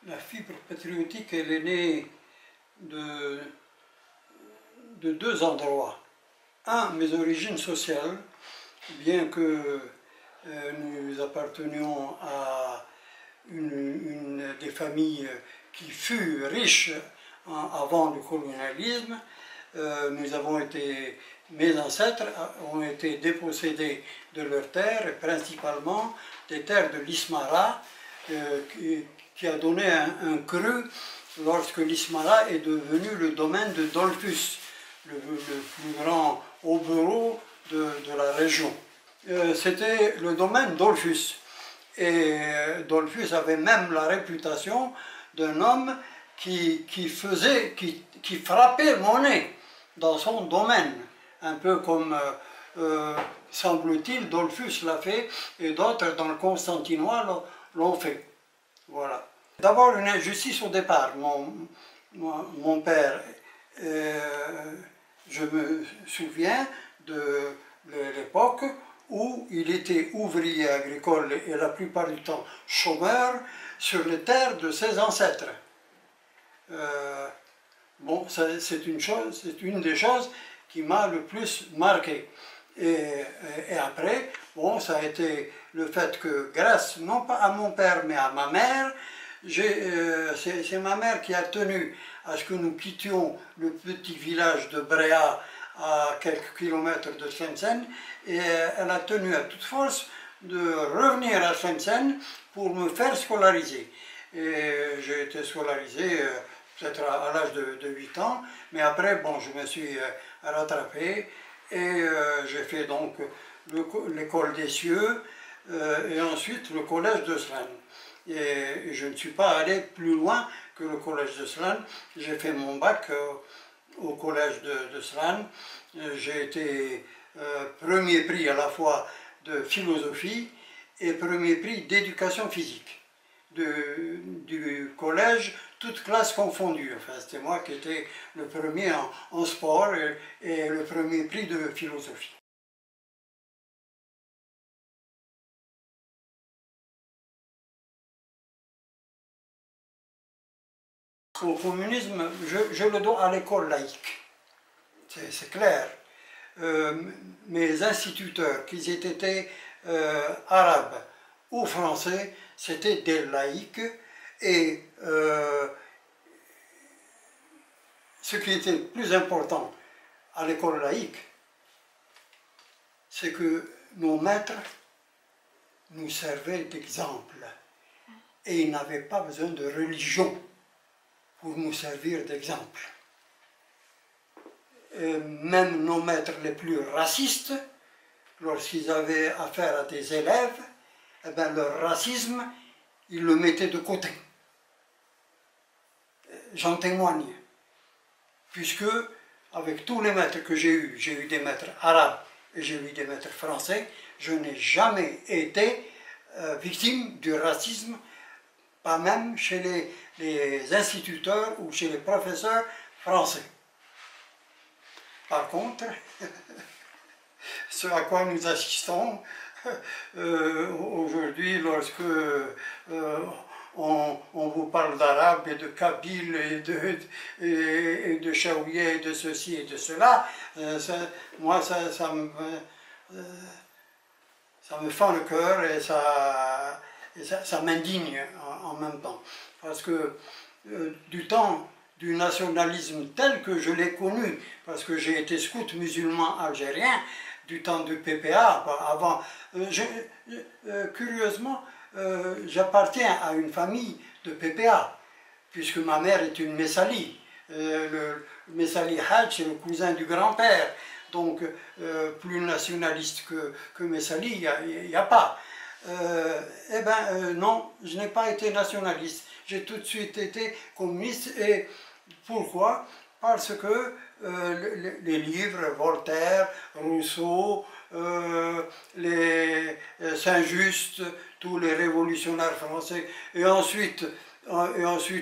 La fibre patriotique, elle est née de deux endroits. Un, mes origines sociales, bien que nous appartenions à une des familles qui fut riche avant le colonialisme, mes ancêtres ont été dépossédés de leurs terres, principalement des terres de l'Ismara, qui a donné un creux lorsque l'Ismara est devenu le domaine de Dollfus, le plus grand hobereau de la région. C'était le domaine Dollfus. Et Dollfus avait même la réputation d'un homme qui frappait monnaie dans son domaine, un peu comme, semble-t-il, Dollfus l'a fait et d'autres dans le Constantinois l'ont fait. Voilà. D'abord une injustice au départ. Mon père, je me souviens de l'époque où il était ouvrier agricole et la plupart du temps chômeur sur les terres de ses ancêtres. Bon, c'est une des choses qui m'a le plus marqué. Et après, bon, ça a été le fait que grâce, non pas à mon père, mais à ma mère, c'est ma mère qui a tenu à ce que nous quittions le petit village de Bréa à quelques kilomètres de Tlemcen, et elle a tenu à toute force de revenir à Tlemcen pour me faire scolariser. Et j'ai été scolarisé peut-être à l'âge de 8 ans, mais après, bon, je me suis rattrapé et j'ai fait donc l'école des cieux et ensuite le collège de Slan. Et je ne suis pas allé plus loin que le collège de Slan. J'ai fait mon bac au collège de Slan. J'ai été premier prix à la fois de philosophie et premier prix d'éducation physique du collège, toutes classes confondues. Enfin, c'était moi qui étais le premier en sport et le premier prix de philosophie. Au communisme, je le dois à l'école laïque, c'est clair. Mes instituteurs, qu'ils aient été arabes ou français, c'était des laïcs, et ce qui était le plus important à l'école laïque, c'est que nos maîtres nous servaient d'exemple, et ils n'avaient pas besoin de religion pour nous servir d'exemple. Même nos maîtres les plus racistes, lorsqu'ils avaient affaire à des élèves, eh bien, leur racisme, ils le mettaient de côté. J'en témoigne, puisque avec tous les maîtres que j'ai eu des maîtres arabes et j'ai eu des maîtres français, je n'ai jamais été victime du racisme, pas même chez les instituteurs ou chez les professeurs français. Par contre, ce à quoi nous assistons aujourd'hui, lorsque on vous parle d'arabe et de kabyle et de chaouia et de ceci et de cela, moi ça me fend le cœur et ça m'indigne en même temps. Parce que du temps du nationalisme tel que je l'ai connu, parce que j'ai été scout musulman algérien, du temps du PPA, avant, curieusement, j'appartiens à une famille de PPA, puisque ma mère est une Messali. Le Messali Hadj, c'est le cousin du grand-père, donc plus nationaliste que Messali, il n'y a pas. Eh bien, non, je n'ai pas été nationaliste. J'ai tout de suite été communiste. Et pourquoi? Parce que les livres, Voltaire, Rousseau, les Saint-Just, tous les révolutionnaires français, et ensuite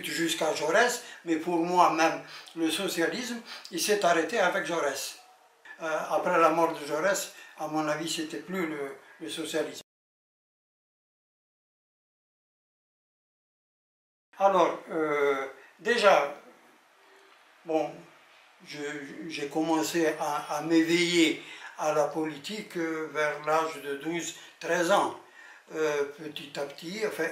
jusqu'à Jaurès, mais pour moi même, le socialisme, il s'est arrêté avec Jaurès. Après la mort de Jaurès, à mon avis, c'était plus le socialisme. Alors, déjà, bon, j'ai commencé à m'éveiller à la politique vers l'âge de 12-13 ans, petit à petit, enfin,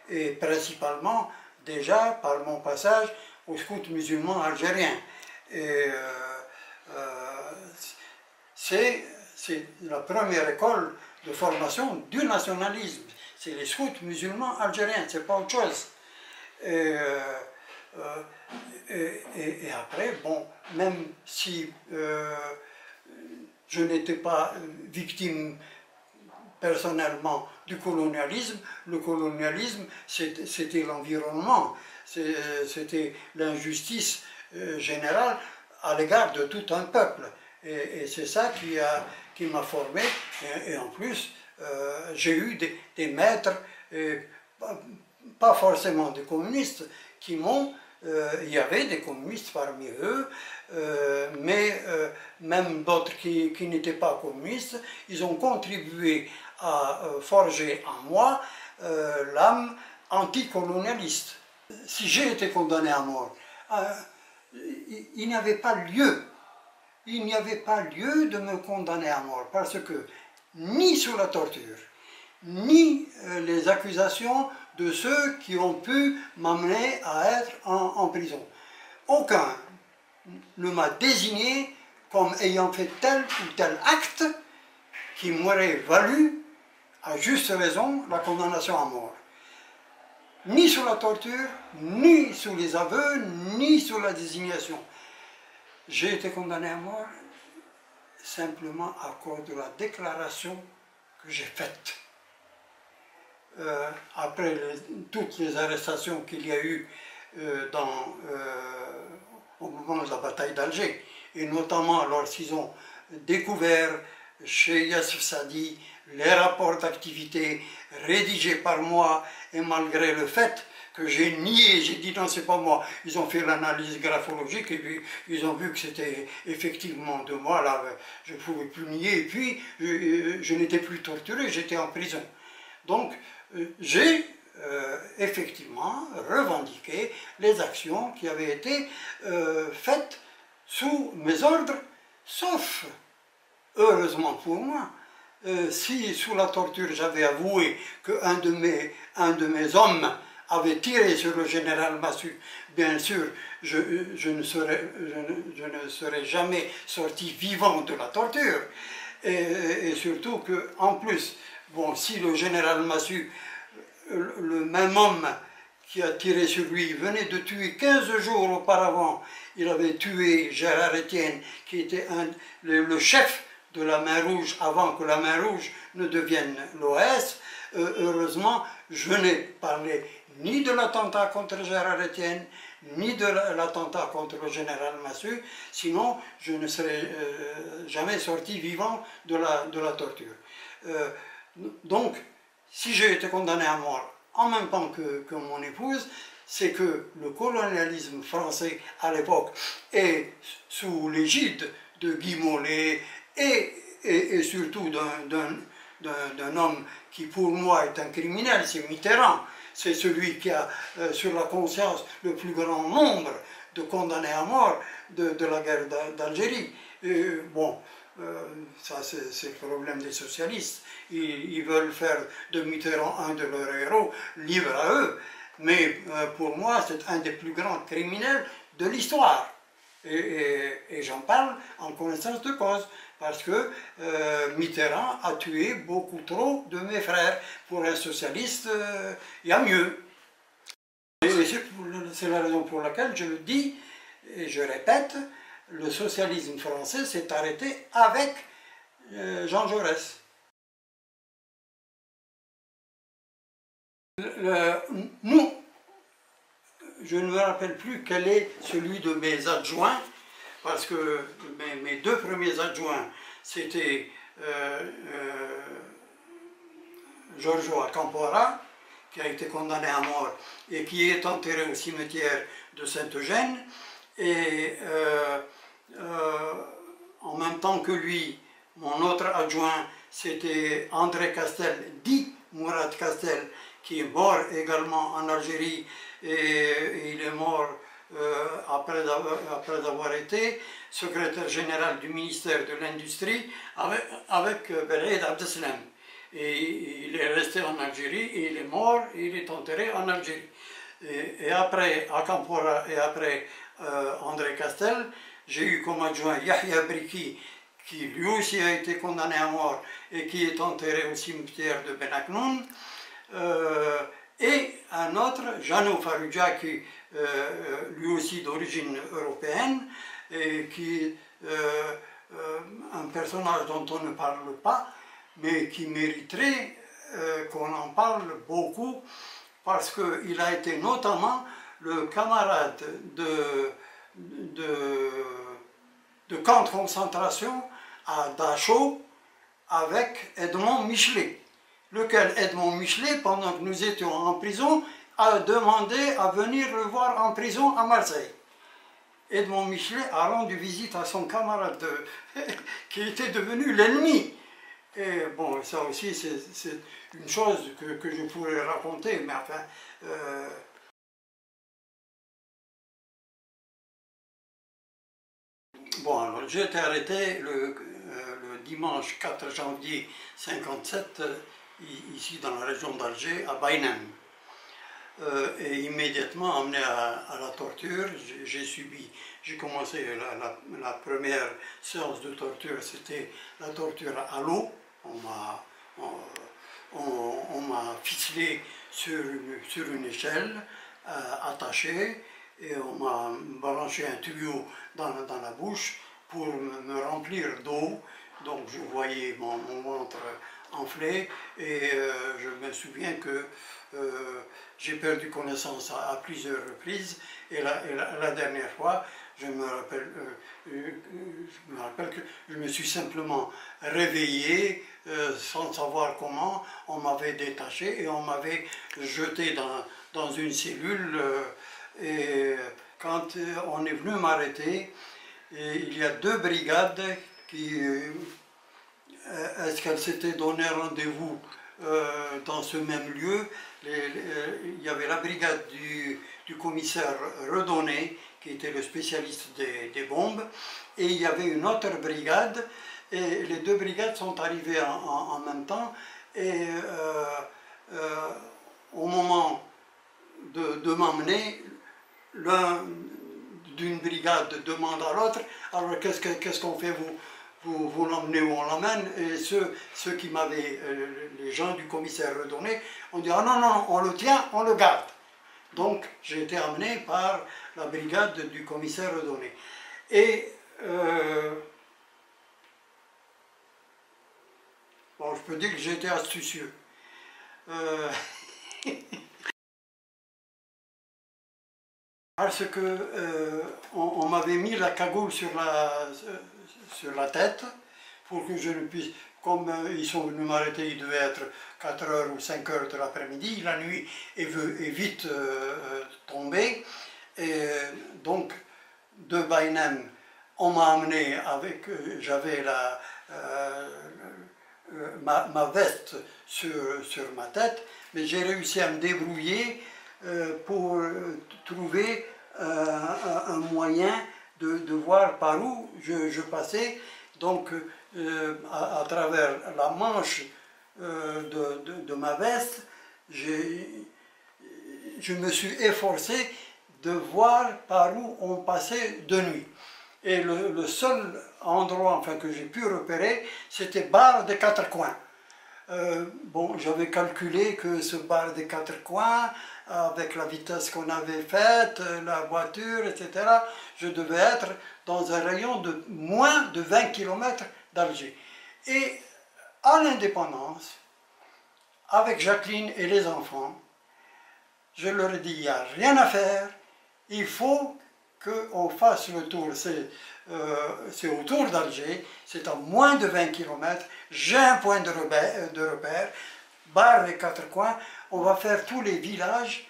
et principalement déjà par mon passage au scout musulman algérien. Et c'est la première école de formation du nationalisme. C'est les scouts musulmans algériens, c'est pas autre chose. Et après, bon, même si je n'étais pas victime personnellement du colonialisme, le colonialisme c'était l'environnement, c'était l'injustice générale à l'égard de tout un peuple. Et c'est ça qui m'a formé, et en plus j'ai eu des maîtres, pas forcément des communistes, qui m'ont... il y avait des communistes parmi eux, mais même d'autres qui n'étaient pas communistes, ils ont contribué à forger en moi l'âme anticolonialiste. Si j'ai été condamné à mort, il n'y avait pas lieu, de me condamner à mort, parce que ni sous la torture, ni les accusations de ceux qui ont pu m'amener à être en prison. Aucun ne m'a désigné comme ayant fait tel ou tel acte qui m'aurait valu, à juste raison, la condamnation à mort. Ni sous la torture, ni sous les aveux, ni sous la désignation. J'ai été condamné à mort simplement à cause de la déclaration que j'ai faite. Après toutes les arrestations qu'il y a eu au moment de la bataille d'Alger, et notamment lorsqu'ils ont découvert chez Yassif Saadi les rapports d'activité rédigés par moi, et malgré le fait que j'ai nié, j'ai dit non, c'est pas moi, ils ont fait l'analyse graphologique et puis ils ont vu que c'était effectivement de moi, là je ne pouvais plus nier, et puis je n'étais plus torturé, j'étais en prison. Donc j'ai effectivement revendiqué les actions qui avaient été faites sous mes ordres, sauf, heureusement pour moi, si sous la torture j'avais avoué qu'un de mes hommes avait tiré sur le général Massu, bien sûr, je ne serais jamais sorti vivant de la torture. Et surtout qu'en plus, bon, si le général Massu, le même homme qui a tiré sur lui, venait de tuer 15 jours auparavant, il avait tué Gérard Étienne, qui était le chef de la Main Rouge avant que la Main Rouge ne devienne l'OS. Heureusement, je n'ai parlé ni de l'attentat contre Gérard Étienne, ni de l'attentat contre le général Massu, sinon je ne serais jamais sorti vivant de la torture. Donc, si j'ai été condamné à mort en même temps que mon épouse, c'est que le colonialisme français à l'époque, et sous l'égide de Guy Mollet, et surtout d'un homme qui pour moi est un criminel, c'est Mitterrand. C'est celui qui a sur la conscience le plus grand nombre de condamnés à mort de la guerre d'Algérie. Bon, ça c'est le problème des socialistes. Ils veulent faire de Mitterrand un de leurs héros, libre à eux. Mais pour moi, c'est un des plus grands criminels de l'histoire. Et j'en parle en connaissance de cause, parce que Mitterrand a tué beaucoup trop de mes frères. Pour un socialiste, il y a mieux. Et c'est la raison pour laquelle je le dis, et je répète, le socialisme français s'est arrêté avec Jean Jaurès. Nous, je ne me rappelle plus quel est celui de mes adjoints, parce que mes deux premiers adjoints, c'était Giorgio Acampora, qui a été condamné à mort et qui est enterré au cimetière de Saint-Eugène, et en même temps que lui, mon autre adjoint, c'était André Castel, dit Mourad Castel, qui est mort également en Algérie, et il est mort après avoir été secrétaire général du ministère de l'Industrie avec Bel'aid Abdeslam. Et il est resté en Algérie, et il est mort, et il est enterré en Algérie. Et après, à Campora, et après André Castel, j'ai eu comme adjoint Yahya Briki, qui lui aussi a été condamné à mort et qui est enterré au cimetière de Ben Aknoun. Et un autre, Jano Farouja, qui lui aussi d'origine européenne, et qui est un personnage dont on ne parle pas, mais qui mériterait qu'on en parle beaucoup, parce qu'il a été notamment le camarade de camp de concentration à Dachau avec Edmond Michelet, lequel Edmond Michelet, pendant que nous étions en prison, a demandé à venir le voir en prison à Marseille. Edmond Michelet a rendu visite à son camarade qui était devenu l'ennemi. Et bon, ça aussi, c'est une chose que je pourrais raconter, mais enfin... Bon, alors j'ai été arrêté le dimanche 4 janvier 1957, ici dans la région d'Alger, à Baïnem. Et immédiatement emmené à la torture. J'ai commencé la première séance de torture, c'était la torture à l'eau. On m'a ficelé sur une échelle, attaché, et on m'a branché un tuyau dans la bouche pour me remplir d'eau. Donc je voyais mon ventre enflé, et je me souviens que j'ai perdu connaissance à plusieurs reprises, et la dernière fois, je me rappelle que je me suis simplement réveillé sans savoir comment. On m'avait détaché et on m'avait jeté dans une cellule, et quand on est venu m'arrêter, il y a 2 brigades qui... Est-ce qu'elles s'étaient donné rendez-vous dans ce même lieu? Il y avait la brigade du commissaire Redonné, qui était le spécialiste des bombes, et il y avait une autre brigade, et les 2 brigades sont arrivées en même temps, et au moment de m'emmener, l'un d'une brigade demande à l'autre, alors qu'est-ce qu'on fait, vous l'emmenez ou on l'emmène? Et ceux qui m'avaient, les gens du commissaire Redonné, ont dit, ah non, non, on le tient, on le garde. Donc j'ai été amené par la brigade du commissaire Redonné. Et bon, je peux dire que j'ai été astucieux. Parce que on m'avait mis la cagoule sur la tête pour que je ne puisse, comme ils sont venus m'arrêter, il devait être 4 h ou 5 h de l'après-midi, la nuit est vite tombée, et donc de Baïnem, on m'a amené avec, j'avais ma veste sur ma tête, mais j'ai réussi à me débrouiller pour trouver un moyen de voir par où je passais. Donc à travers la manche de ma veste, je me suis efforcé de voir par où on passait de nuit. Et le seul endroit enfin, que j'ai pu repérer, c'était Bar des 4 coins. Bon, j'avais calculé que ce bar des 4 coins, avec la vitesse qu'on avait faite, la voiture, etc., je devais être dans un rayon de moins de 20 km d'Alger. Et à l'indépendance, avec Jacqueline et les enfants, je leur ai dit, il n'y a rien à faire, il faut qu'on fasse le tour. C'est autour d'Alger, c'est à moins de 20 km, j'ai un point de repère, Bar des 4 coins, on va faire tous les villages,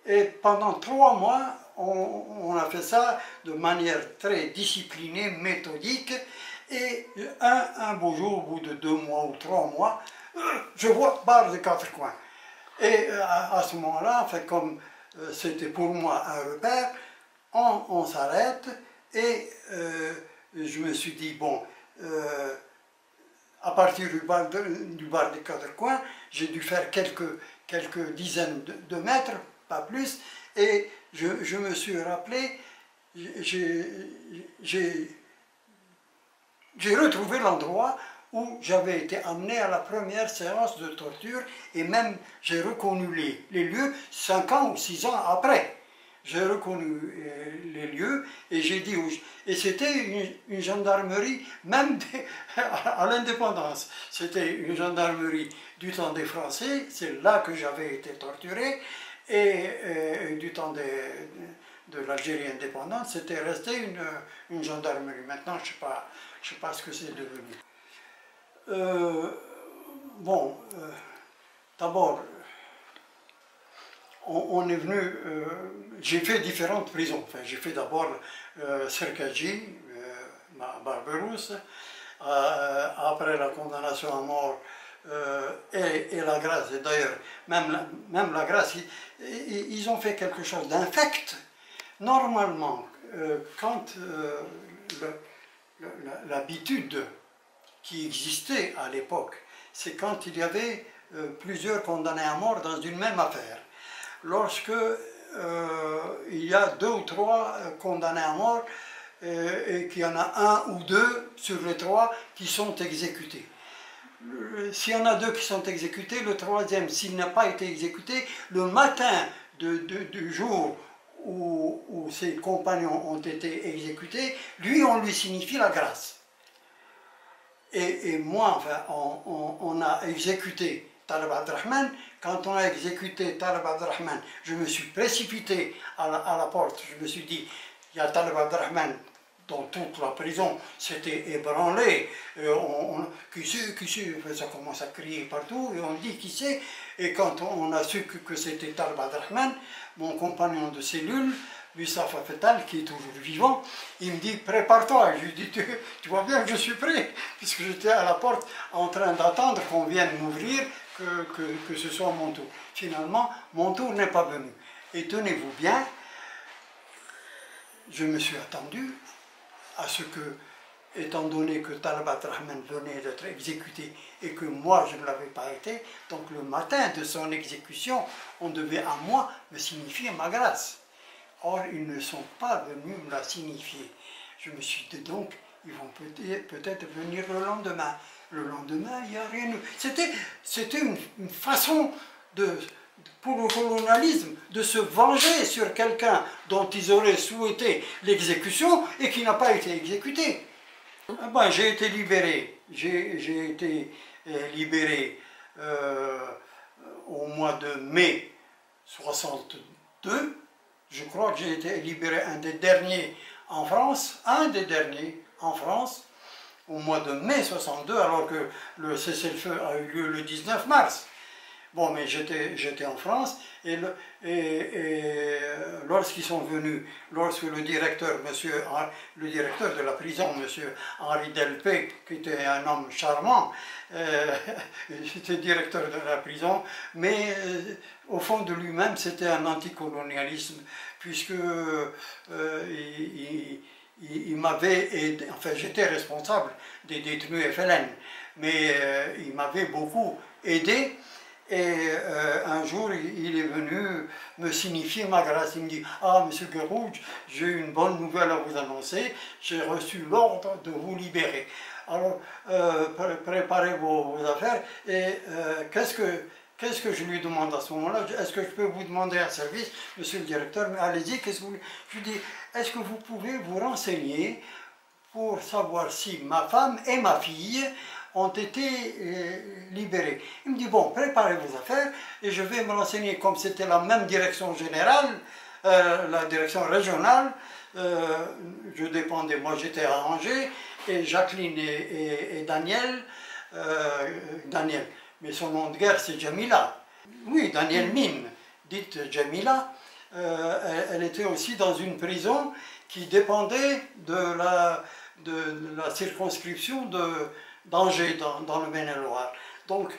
et pendant 3 mois, on a fait ça de manière très disciplinée, méthodique, et un beau jour, au bout de 2 mois ou 3 mois, je vois Bar des 4 coins. Et à ce moment-là, en fait, comme c'était pour moi un repère, on s'arrête et je me suis dit, bon, à partir du bar des Quatre Coins, j'ai dû faire quelques dizaines de mètres, pas plus, et je me suis rappelé, j'ai retrouvé l'endroit où j'avais été amené à la première séance de torture, et même j'ai reconnu les lieux 5 ans ou 6 ans après. J'ai reconnu les lieux et j'ai dit, et c'était une gendarmerie, même à l'indépendance. C'était une gendarmerie du temps des Français, c'est là que j'avais été torturé, et du temps de l'Algérie indépendante, c'était resté une gendarmerie. Maintenant, je ne sais pas ce que c'est devenu. Bon, d'abord, on est venu, j'ai fait différentes prisons. Enfin, j'ai fait d'abord Serkaji, Barberousse, après la condamnation à mort et la grâce. Et d'ailleurs, même la grâce, ils ont fait quelque chose d'infect. Normalement, quand l'habitude qui existait à l'époque, c'est quand il y avait plusieurs condamnés à mort dans une même affaire. Lorsque il y a 2 ou 3 condamnés à mort et qu'il y en a 1 ou 2 sur les 3 qui sont exécutés. S'il y en a 2 qui sont exécutés, le 3e, s'il n'a pas été exécuté, le matin du jour où ses compagnons ont été exécutés, lui, on lui signifie la grâce. Et moi, enfin, on a exécuté Taleb Abdelrahman. Quand on a exécuté Taleb Abdelrahman, je me suis précipité à la porte. Je me suis dit, il y a Taleb Abdelrahman dans toute la prison, s'était ébranlé. Qui c'est, ça commence à crier partout, et on dit qui c'est. Et quand on a su que c'était Taleb Abdelrahman, mon compagnon de cellule, Youssef Afetal, qui est toujours vivant, il me dit, prépare-toi. Je lui dis, tu vois bien que je suis prêt, puisque j'étais à la porte en train d'attendre qu'on vienne m'ouvrir, que ce soit mon tour. Finalement, mon tour n'est pas venu. Et tenez-vous bien, je me suis attendu à ce que, étant donné que Taleb Abdelrahman venait d'être exécuté et que moi je ne l'avais pas été, donc le matin de son exécution, on devait à moi me signifier ma grâce. Or, ils ne sont pas venus me la signifier. Je me suis dit donc, ils vont peut-être venir le lendemain. Le lendemain, il n'y a rien eu. C'était une façon pour le colonialisme de se venger sur quelqu'un dont ils auraient souhaité l'exécution et qui n'a pas été exécuté. Ben, j'ai été libéré. J'ai été libéré au mois de mai 62. Je crois que j'ai été libéré un des derniers en France, au mois de mai 62, alors que le cessez-le-feu a eu lieu le 19 mars. Bon, mais j'étais en France, et lorsqu'ils sont venus, lorsque le directeur de la prison, M. Henri Delpé, qui était un homme charmant, était directeur de la prison, mais au fond de lui-même, c'était un anticolonialisme, puisque il m'avait aidé, enfin j'étais responsable des détenus FLN, mais il m'avait beaucoup aidé. Et un jour, il est venu me signifier ma grâce. Il me dit, « Ah, monsieur Guérouj, j'ai une bonne nouvelle à vous annoncer. J'ai reçu l'ordre de vous libérer. Alors, préparez vos affaires. » Et qu'est-ce que je lui demande à ce moment-là? Est-ce que je peux vous demander un service, monsieur le directeur? Mais allez-y, qu'est-ce que vous... Je lui dis, est-ce que vous pouvez vous renseigner pour savoir si ma femme et ma fille ont été libérés. Il me dit, bon, préparez vos affaires et je vais me renseigner, comme c'était la même direction générale, la direction régionale, je dépendais, moi j'étais à Angers, et Jacqueline et Daniel, mais son nom de guerre c'est Jamila. Oui, Daniel Mine, dite Jamila, elle était aussi dans une prison qui dépendait de la circonscription d'Angers, dans le Maine-et-Loire. Donc,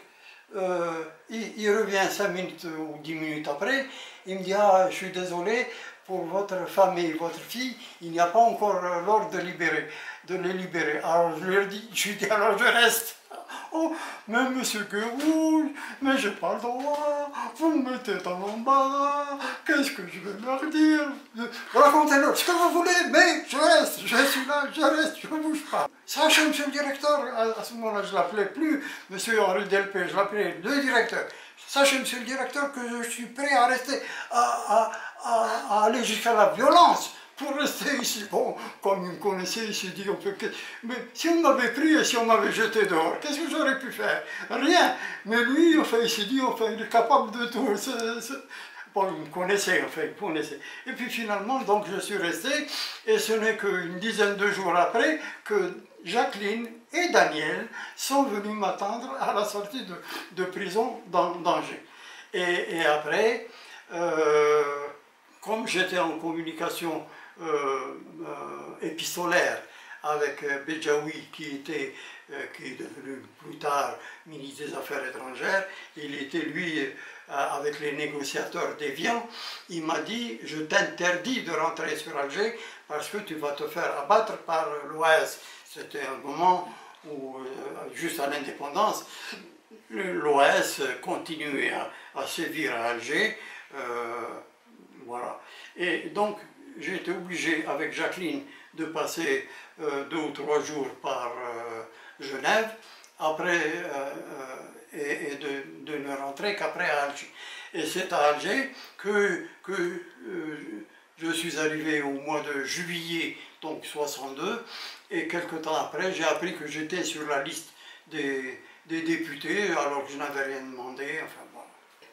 il revient 5 minutes ou 10 minutes après, il me dit « Ah, je suis désolé, pour votre famille, votre fille, il n'y a pas encore l'ordre de les libérer. » Alors je lui dis « Alors je reste. » Oh, mais monsieur Guérouge, mais j'ai pas le droit, vous me mettez dans l'embarras, qu'est-ce que je vais leur dire? Racontez-leur ce que vous voulez, mais je reste, je suis là, je reste, je ne bouge pas. Sachez, monsieur le directeur, à ce moment-là, je ne l'appelais plus monsieur Henri Delpé, je l'appelais le directeur. Sachez, monsieur le directeur, que je suis prêt à rester, à aller jusqu'à la violence. Pour rester ici, bon, comme il me connaissait, il s'est dit, mais si on m'avait pris et si on m'avait jeté dehors, qu'est-ce que j'aurais pu faire? Rien. Mais lui, enfin, il s'est dit, enfin, il est capable de tout. Bon, il me connaissait, enfin, il me connaissait. Et puis finalement, donc, je suis resté, et ce n'est qu'une dizaine de jours après que Jacqueline et Daniel sont venus m'attendre à la sortie de prison d'Angers. Et après, comme j'étais en communication épistolaire avec Bedjaoui, qui est devenu plus tard ministre des Affaires étrangères, il était lui avec les négociateurs d'Évian, il m'a dit « Je t'interdis de rentrer sur Alger parce que tu vas te faire abattre par l'OAS ». C'était un moment où, juste à l'indépendance, l'OAS continuait à sévir à Alger. Voilà. Et donc, j'ai été obligé, avec Jacqueline, de passer 2 ou 3 jours par Genève, après, et de ne rentrer qu'après à Alger. Et c'est à Alger que je suis arrivé au mois de juillet, donc 62, et quelque temps après, j'ai appris que j'étais sur la liste des députés, alors que je n'avais rien demandé, enfin bon.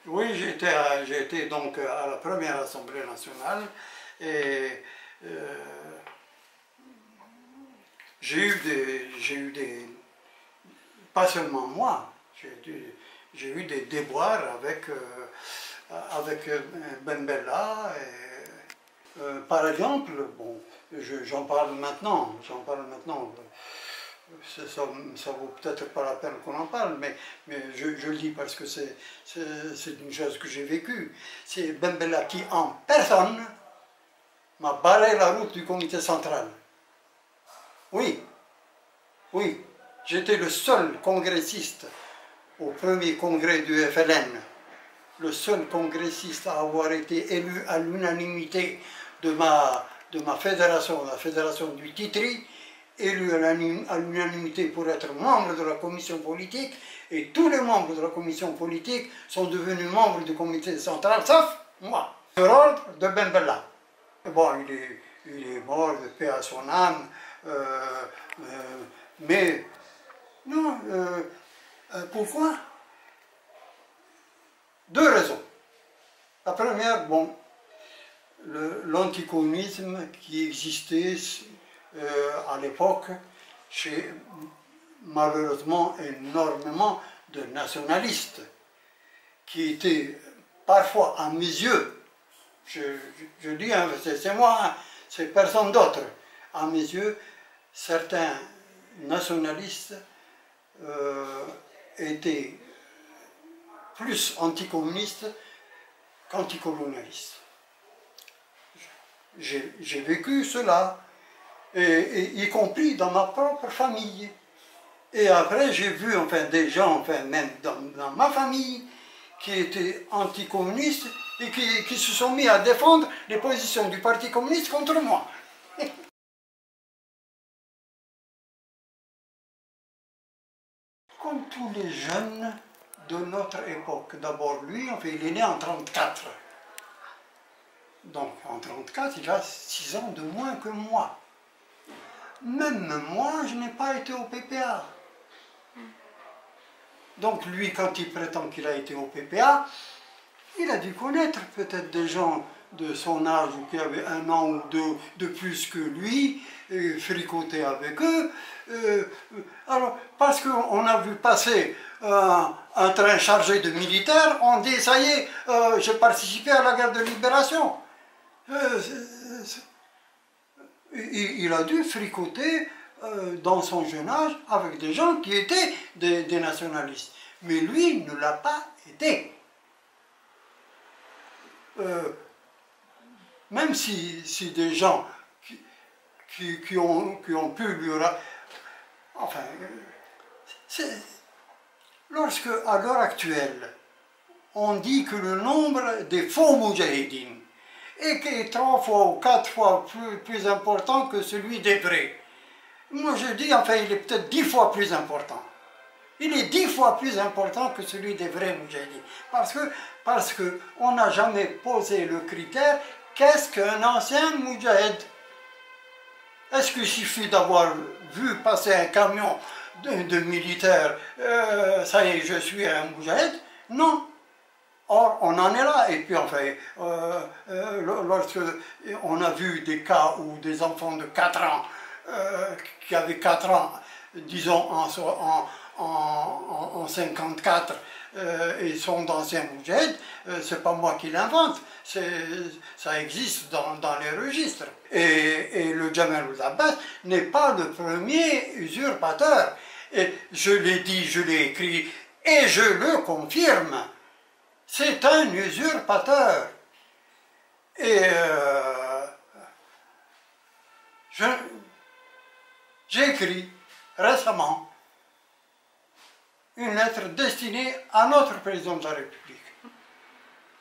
Oui, j'ai été donc à la première Assemblée nationale, et j'ai eu des, pas seulement moi, j'ai eu des déboires avec Ben Bella. Par exemple, bon, j'en parle maintenant, ça vaut peut-être pas la peine qu'on en parle, mais je le dis parce que c'est une chose que j'ai vécue. C'est Ben Bella qui, en personne, m'a barré la route du comité central. Oui, oui, j'étais le seul congressiste au premier congrès du FLN, le seul congressiste à avoir été élu à l'unanimité de ma fédération, la fédération du Titri, élu à l'unanimité pour être membre de la commission politique, et tous les membres de la commission politique sont devenus membres du comité central, sauf moi, sur ordre de Ben Bella. Bon, il est mort, de paix à son âme, mais non, pourquoi? 2 raisons. La première, bon, l'anticommunisme qui existait à l'époque chez malheureusement énormément de nationalistes qui étaient parfois à mes yeux, je dis, hein, c'est moi, hein, c'est personne d'autre, à mes yeux, certains nationalistes étaient plus anticommunistes qu'anticolonialistes. J'ai vécu cela, et y compris dans ma propre famille. Et après, j'ai vu enfin, des gens, enfin, même dans ma famille, qui étaient anticommunistes et qui se sont mis à défendre les positions du Parti communiste contre moi. Comme tous les jeunes de notre époque, d'abord lui, enfin, il est né en 1934. Donc en 1934, il a 6 ans de moins que moi. Même moi, je n'ai pas été au PPA. Donc lui, quand il prétend qu'il a été au PPA, il a dû connaître peut-être des gens de son âge ou qui avaient 1 an ou 2 de plus que lui, et fricoter avec eux. Alors, parce qu'on a vu passer un train chargé de militaires, on dit, ça y est, j'ai participé à la guerre de libération. Il a dû fricoter dans son jeune âge avec des gens qui étaient des nationalistes. mais lui ne l'a pas été. Même si des gens qui ont pu lui... Enfin, lorsque, à l'heure actuelle, on dit que le nombre des faux moudjahidines est 3 fois ou 4 fois plus important que celui des vrais. Moi je dis, enfin, il est peut-être 10 fois plus important. Il est 10 fois plus important que celui des vrais moudjahidines. Parce que on n'a jamais posé le critère, qu'est-ce qu'un ancien moudjahid? Est-ce qu'il suffit d'avoir vu passer un camion de militaires, ça y est, je suis un moudjahid? Non. Or, on en est là. Et puis, enfin, lorsque on a vu des cas où des enfants de 4 ans, qui avaient 4 ans, disons en 54, et sont d'anciens moudjahids, c'est pas moi qui l'invente, ça existe dans les registres. Et le Jamal Abbas n'est pas le premier usurpateur. Et je l'ai dit, je l'ai écrit, et je le confirme. C'est un usurpateur. Et j'ai écrit récemment une lettre destinée à notre président de la République.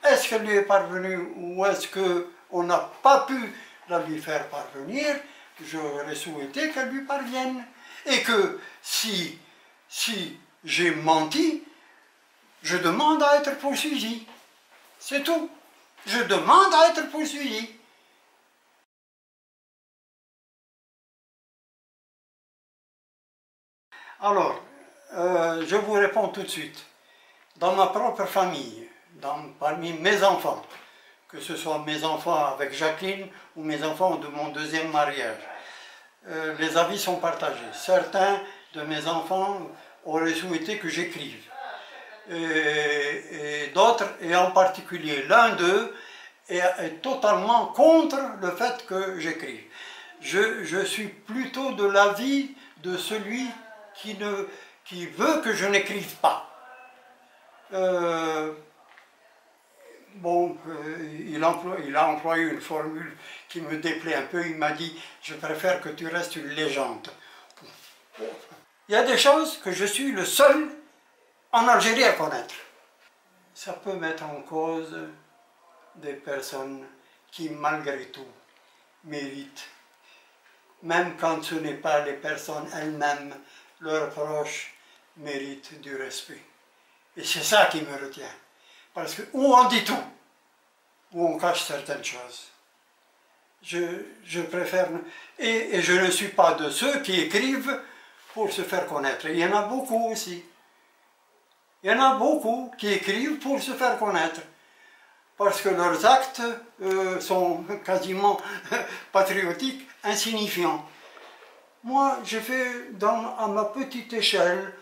Est-ce qu'elle lui est parvenue ou est-ce qu'on n'a pas pu la lui faire parvenir? J'aurais souhaité qu'elle lui parvienne. Et que si j'ai menti, je demande à être poursuivi. C'est tout. Je demande à être poursuivi. Alors, je vous réponds tout de suite. Dans ma propre famille, parmi mes enfants, que ce soit mes enfants avec Jacqueline ou mes enfants de mon deuxième mariage, les avis sont partagés. Certains de mes enfants auraient souhaité que j'écrive. Et d'autres, et en particulier l'un d'eux, est totalement contre le fait que j'écrive. Je suis plutôt de l'avis de celui qui veut que je n'écrive pas. Il a employé une formule qui me déplaît un peu. Il m'a dit « Je préfère que tu restes une légende ». Il y a des choses que je suis le seul en Algérie à connaître. Ça peut mettre en cause des personnes qui, malgré tout, méritent, même quand ce n'est pas les personnes elles-mêmes, leurs proches méritent du respect. Et c'est ça qui me retient. Parce que où on dit tout, où on cache certaines choses. Je préfère... Et je ne suis pas de ceux qui écrivent pour se faire connaître. Il y en a beaucoup aussi. Il y en a beaucoup qui écrivent pour se faire connaître. Parce que leurs actes sont quasiment patriotiques, insignifiants. Moi, j'ai fait à ma petite échelle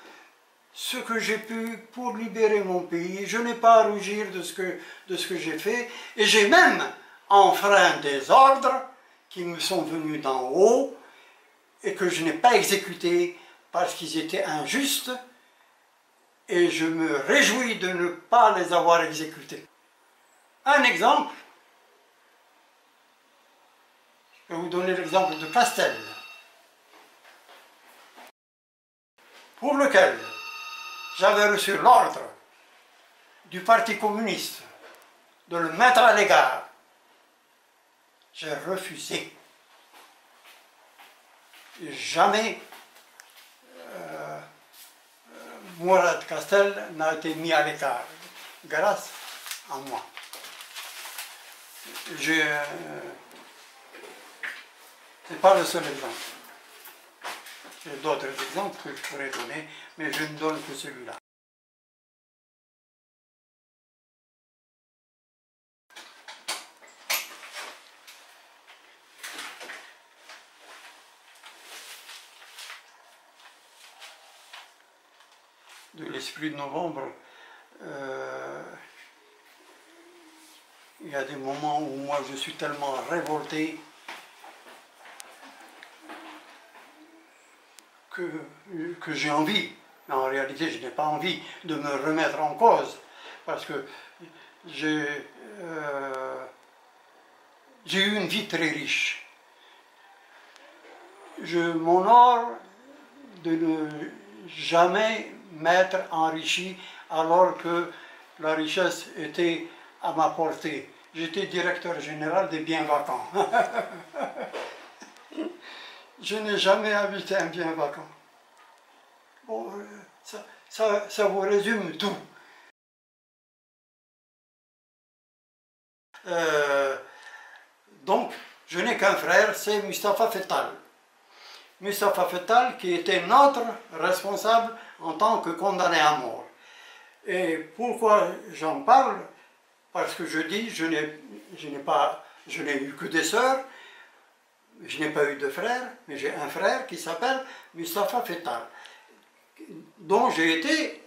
ce que j'ai pu pour libérer mon pays. Je n'ai pas à rougir de ce que j'ai fait. Et j'ai même enfreint des ordres qui me sont venus d'en haut et que je n'ai pas exécutés parce qu'ils étaient injustes. Et je me réjouis de ne pas les avoir exécutés. Un exemple, je vais vous donner l'exemple de Castel, pour lequel j'avais reçu l'ordre du Parti communiste de le mettre à l'écart. J'ai refusé. Et jamais Mourad Castel n'a été mis à l'écart, grâce à moi. Ce n'est pas le seul exemple. J'ai d'autres exemples que je pourrais donner, mais je ne donne que celui-là. De l'esprit de novembre, il y a des moments où moi je suis tellement révolté que j'ai envie Mais en réalité, je n'ai pas envie de me remettre en cause, parce que j'ai eu une vie très riche. Je m'honore de ne jamais m'être enrichi alors que la richesse était à ma portée. J'étais directeur général des biens vacants. Je n'ai jamais habité un bien vacant. Bon, ça vous résume tout. Donc, je n'ai qu'un frère, c'est Mustapha Fettal. Mustapha Fettal qui était notre responsable en tant que condamné à mort. Et pourquoi j'en parle? Parce que je dis, je n'ai eu que des sœurs, je n'ai pas eu de frère, mais j'ai un frère qui s'appelle Mustapha Fettal, dont j'ai été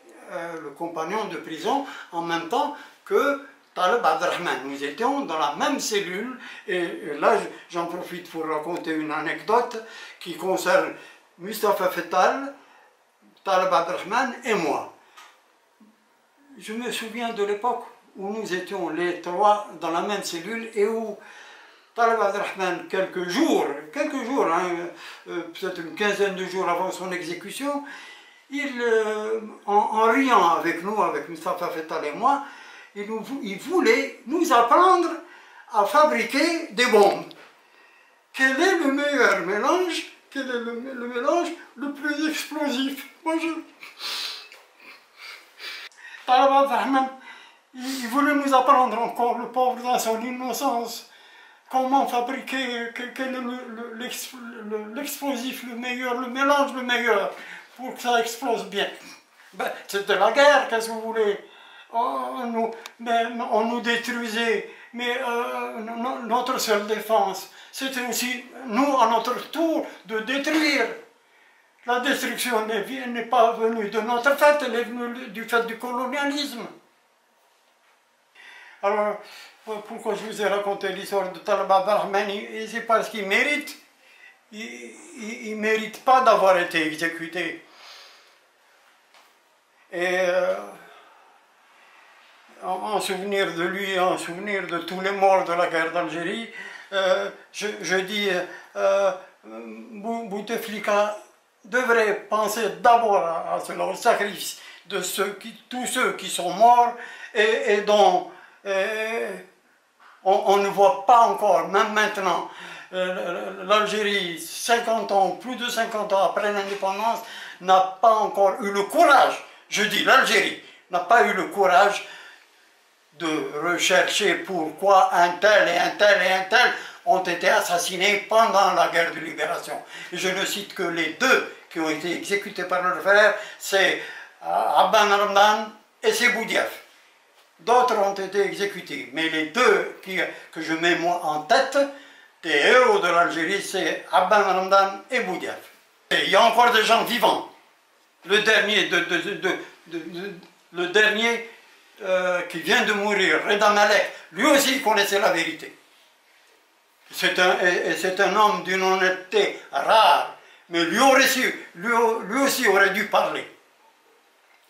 le compagnon de prison en même temps que Taleb Abdelrahman. Nous étions dans la même cellule, et là j'en profite pour raconter une anecdote qui concerne Mustapha Fettal, Taleb Abdelrahman et moi. Je me souviens de l'époque où nous étions les trois dans la même cellule et où Taleb Abdelrahman, quelques jours, hein, peut-être une quinzaine de jours avant son exécution, en riant avec nous, avec Mustapha Fettal et moi, il voulait nous apprendre à fabriquer des bombes. Quel est le meilleur mélange? Quel est le mélange le plus explosif? Taleb Abdelrahman, il voulait nous apprendre encore, le pauvre dans son innocence, comment fabriquer, quel est l'explosif le meilleur, le mélange le meilleur, pour que ça explose bien. Ben, c'était la guerre, qu'est-ce que vous voulez? On nous détruisait, mais notre seule défense, c'était aussi, nous, à notre tour, de détruire. La destruction n'est pas venue de notre fait, elle est venue du fait du colonialisme. Alors, pourquoi je vous ai raconté l'histoire de Taleb Abdelrahman? C'est parce qu'il mérite. Il ne mérite pas d'avoir été exécuté. Et en souvenir de lui, en souvenir de tous les morts de la guerre d'Algérie, je dis Bouteflika devrait penser d'abord à cela, au sacrifice de tous ceux qui sont morts et dont on ne voit pas encore, même maintenant, l'Algérie, 50 ans, plus de 50 ans après l'indépendance, n'a pas encore eu le courage, je dis l'Algérie, n'a pas eu le courage de rechercher pourquoi un tel et un tel et un tel ont été assassinés pendant la guerre de libération. Et je ne cite que les deux qui ont été exécutés par leur frère, c'est Abban Ramdan et c'est Boudiaf. D'autres ont été exécutés, mais les deux que je mets moi en tête, des héros de l'Algérie, c'est Abban Ramdan et Boudiaf. Et il y a encore des gens vivants. Le dernier qui vient de mourir, Reda Malek, lui aussi il connaissait la vérité. C'est un homme d'une honnêteté rare, mais lui aussi aurait dû parler.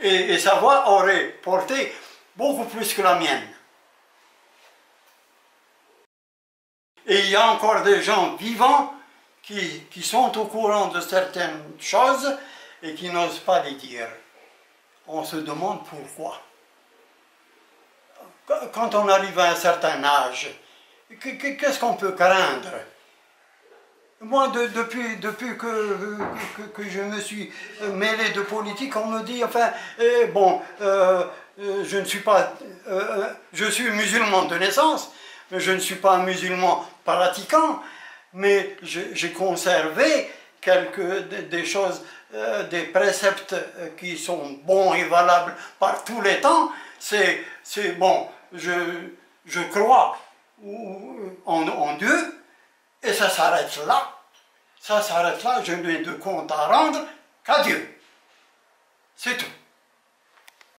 Et sa voix aurait porté beaucoup plus que la mienne. Et il y a encore des gens vivants qui sont au courant de certaines choses et qui n'osent pas les dire. On se demande pourquoi. Quand on arrive à un certain âge, qu'est-ce qu'on peut craindre? Moi, depuis que je me suis mêlé de politique, on me dit, enfin, je ne suis pas, je suis musulman de naissance, mais je ne suis pas un musulman pratiquant, mais j'ai conservé des choses, des préceptes qui sont bons et valables par tous les temps. C'est bon, je crois en Dieu, et ça s'arrête là. Ça s'arrête là, je n'ai de compte à rendre qu'à Dieu. C'est tout.